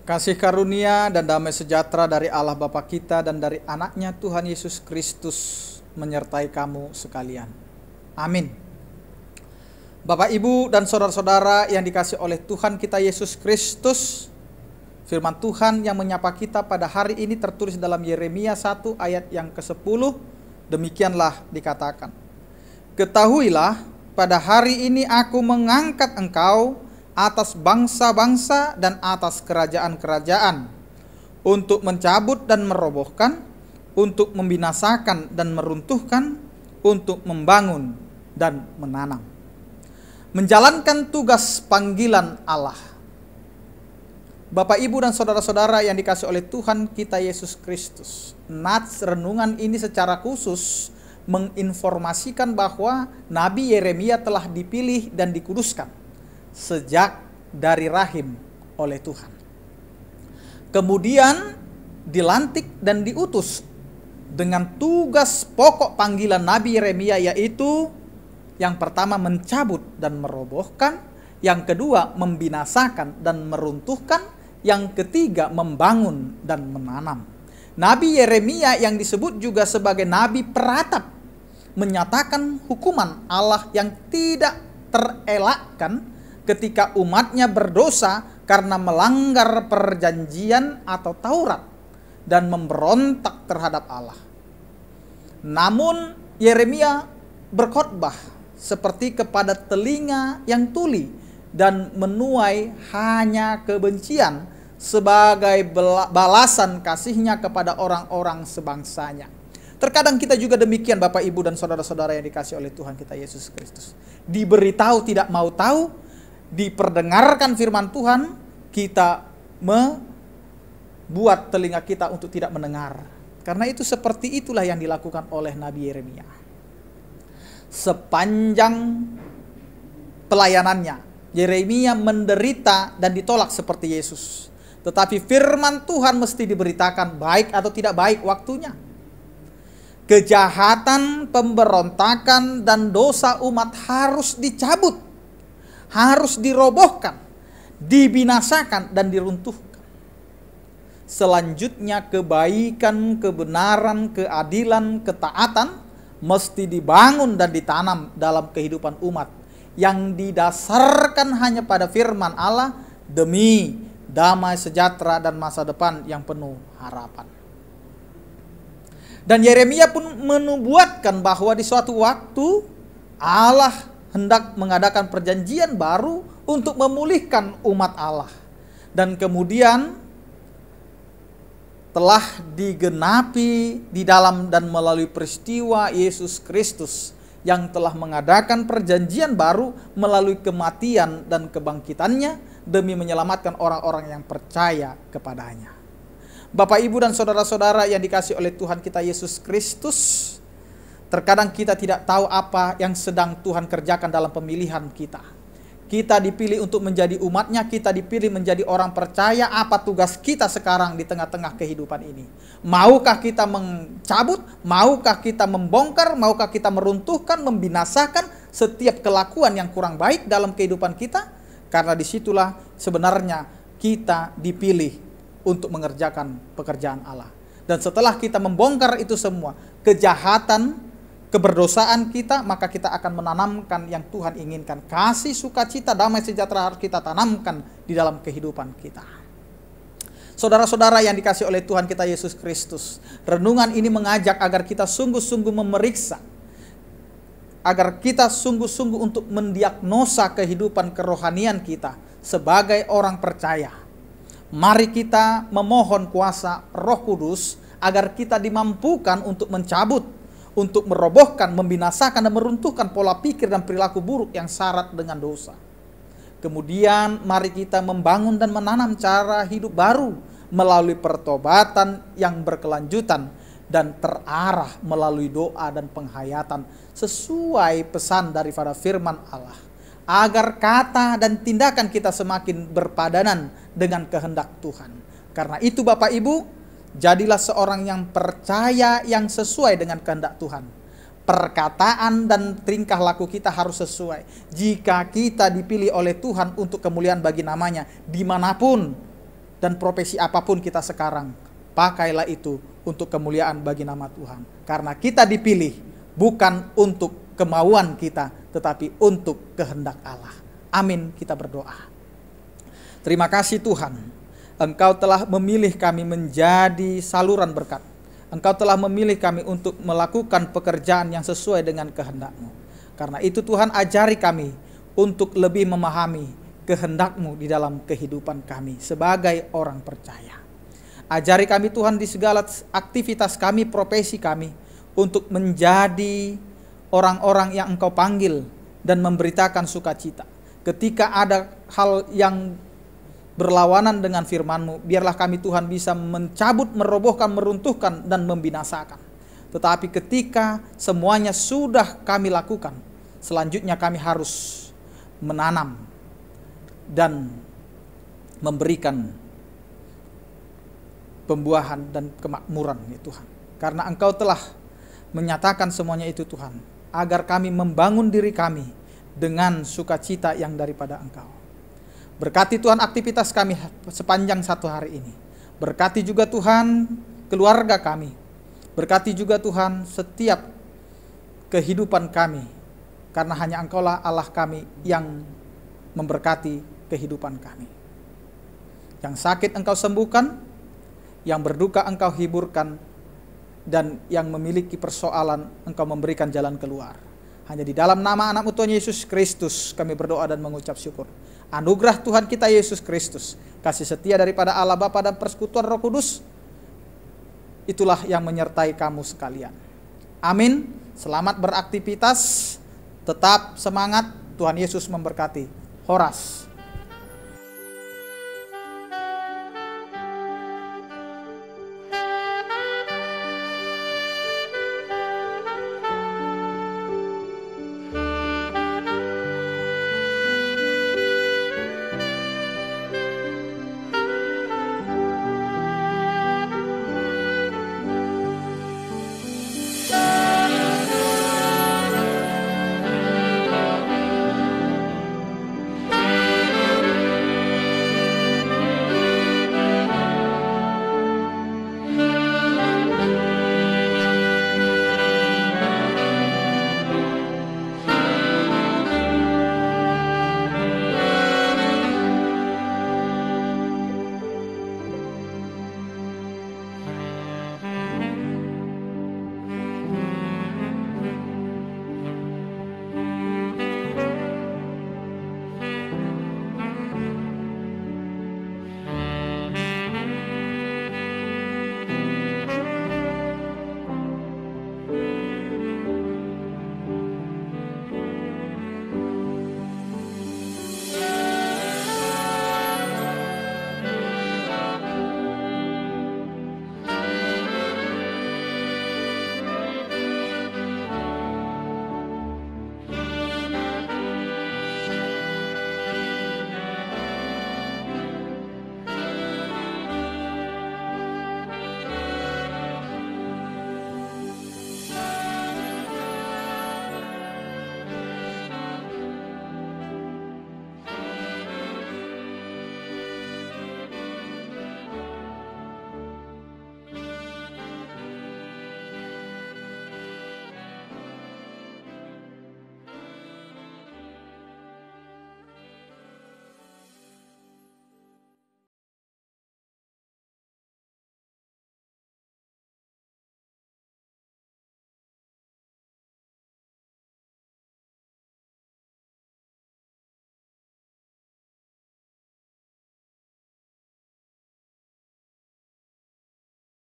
Kasih karunia dan damai sejahtera dari Allah Bapa kita dan dari anaknya Tuhan Yesus Kristus menyertai kamu sekalian. Amin. Bapak, Ibu, dan saudara-saudara yang dikasih oleh Tuhan kita Yesus Kristus, firman Tuhan yang menyapa kita pada hari ini tertulis dalam Yeremia 1 ayat yang ke-10. Demikianlah dikatakan, "Ketahuilah, pada hari ini aku mengangkat engkau atas bangsa-bangsa dan atas kerajaan-kerajaan, untuk mencabut dan merobohkan, untuk membinasakan dan meruntuhkan, untuk membangun dan menanam." Menjalankan tugas panggilan Allah. Bapak, Ibu, dan saudara-saudara yang dikasih oleh Tuhan kita Yesus Kristus, nats renungan ini secara khusus menginformasikan bahwa Nabi Yeremia telah dipilih dan dikuduskan sejak dari rahim oleh Tuhan. Kemudian dilantik dan diutus dengan tugas pokok panggilan Nabi Yeremia, yaitu yang pertama mencabut dan merobohkan, yang kedua membinasakan dan meruntuhkan, yang ketiga membangun dan menanam. Nabi Yeremia yang disebut juga sebagai nabi peratap menyatakan hukuman Allah yang tidak terelakkan ketika umatnya berdosa karena melanggar perjanjian atau Taurat dan memberontak terhadap Allah. Namun Yeremia berkhotbah seperti kepada telinga yang tuli dan menuai hanya kebencian sebagai balasan kasihnya kepada orang-orang sebangsanya. Terkadang kita juga demikian, Bapak, Ibu, dan saudara-saudara yang dikasih oleh Tuhan kita Yesus Kristus. Diberitahu tidak mau tahu, diperdengarkan firman Tuhan, kita membuat telinga kita untuk tidak mendengar. Karena itu seperti itulah yang dilakukan oleh Nabi Yeremia. Sepanjang pelayanannya, Yeremia menderita dan ditolak seperti Yesus. Tetapi firman Tuhan mesti diberitakan baik atau tidak baik waktunya. Kejahatan, pemberontakan, dan dosa umat harus dicabut, harus dirobohkan, dibinasakan, dan diruntuhkan. Selanjutnya kebaikan, kebenaran, keadilan, ketaatan mesti dibangun dan ditanam dalam kehidupan umat yang didasarkan hanya pada firman Allah demi damai sejahtera dan masa depan yang penuh harapan. Dan Yeremia pun menubuatkan bahwa di suatu waktu Allah hendak mengadakan perjanjian baru untuk memulihkan umat Allah. Dan kemudian telah digenapi di dalam dan melalui peristiwa Yesus Kristus yang telah mengadakan perjanjian baru melalui kematian dan kebangkitannya demi menyelamatkan orang-orang yang percaya kepadanya. Bapak, Ibu, dan saudara-saudara yang dikasih oleh Tuhan kita Yesus Kristus, terkadang kita tidak tahu apa yang sedang Tuhan kerjakan dalam pemilihan kita. Kita dipilih untuk menjadi umatnya, kita dipilih menjadi orang percaya. Apa tugas kita sekarang di tengah-tengah kehidupan ini? Maukah kita mencabut? Maukah kita membongkar? Maukah kita meruntuhkan, membinasakan setiap kelakuan yang kurang baik dalam kehidupan kita? Karena disitulah sebenarnya kita dipilih untuk mengerjakan pekerjaan Allah. Dan setelah kita membongkar itu semua, kejahatan, keberdosaan kita, maka kita akan menanamkan yang Tuhan inginkan. Kasih, sukacita, damai sejahtera harus kita tanamkan di dalam kehidupan kita. Saudara-saudara yang dikasih oleh Tuhan kita Yesus Kristus, renungan ini mengajak agar kita sungguh-sungguh memeriksa, agar kita sungguh-sungguh untuk mendiagnosa kehidupan kerohanian kita sebagai orang percaya. Mari kita memohon kuasa Roh Kudus agar kita dimampukan untuk mencabut, untuk merobohkan, membinasakan, dan meruntuhkan pola pikir dan perilaku buruk yang syarat dengan dosa. Kemudian mari kita membangun dan menanam cara hidup baru melalui pertobatan yang berkelanjutan dan terarah melalui doa dan penghayatan sesuai pesan daripada firman Allah, agar kata dan tindakan kita semakin berpadanan dengan kehendak Tuhan. Karena itu, Bapak, Ibu, jadilah seorang yang percaya yang sesuai dengan kehendak Tuhan. Perkataan dan tingkah laku kita harus sesuai. Jika kita dipilih oleh Tuhan untuk kemuliaan bagi namanya, dimanapun dan profesi apapun kita sekarang, pakailah itu untuk kemuliaan bagi nama Tuhan. Karena kita dipilih bukan untuk kemauan kita, tetapi untuk kehendak Allah. Amin, kita berdoa. Terima kasih Tuhan, Engkau telah memilih kami menjadi saluran berkat. Engkau telah memilih kami untuk melakukan pekerjaan yang sesuai dengan kehendak-Mu. Karena itu Tuhan, ajari kami untuk lebih memahami kehendak-Mu di dalam kehidupan kami sebagai orang percaya. Ajari kami Tuhan di segala aktivitas kami, profesi kami, untuk menjadi orang-orang yang Engkau panggil dan memberitakan sukacita. Ketika ada hal yang berlawanan dengan firman-Mu, biarlah kami Tuhan bisa mencabut, merobohkan, meruntuhkan, dan membinasakan. Tetapi ketika semuanya sudah kami lakukan, selanjutnya kami harus menanam dan memberikan pembuahan dan kemakmuran ya Tuhan. Karena Engkau telah menyatakan semuanya itu Tuhan, agar kami membangun diri kami dengan sukacita yang daripada Engkau. Berkati Tuhan aktivitas kami sepanjang satu hari ini. Berkati juga Tuhan keluarga kami. Berkati juga Tuhan setiap kehidupan kami. Karena hanya Engkaulah Allah kami yang memberkati kehidupan kami. Yang sakit Engkau sembuhkan, yang berduka Engkau hiburkan, dan yang memiliki persoalan Engkau memberikan jalan keluar. Hanya di dalam nama anak-Mu Tuhan Yesus Kristus kami berdoa dan mengucap syukur. Anugerah Tuhan kita Yesus Kristus, kasih setia daripada Allah Bapa dan persekutuan Roh Kudus, itulah yang menyertai kamu sekalian. Amin. Selamat beraktivitas, tetap semangat. Tuhan Yesus memberkati. Horas.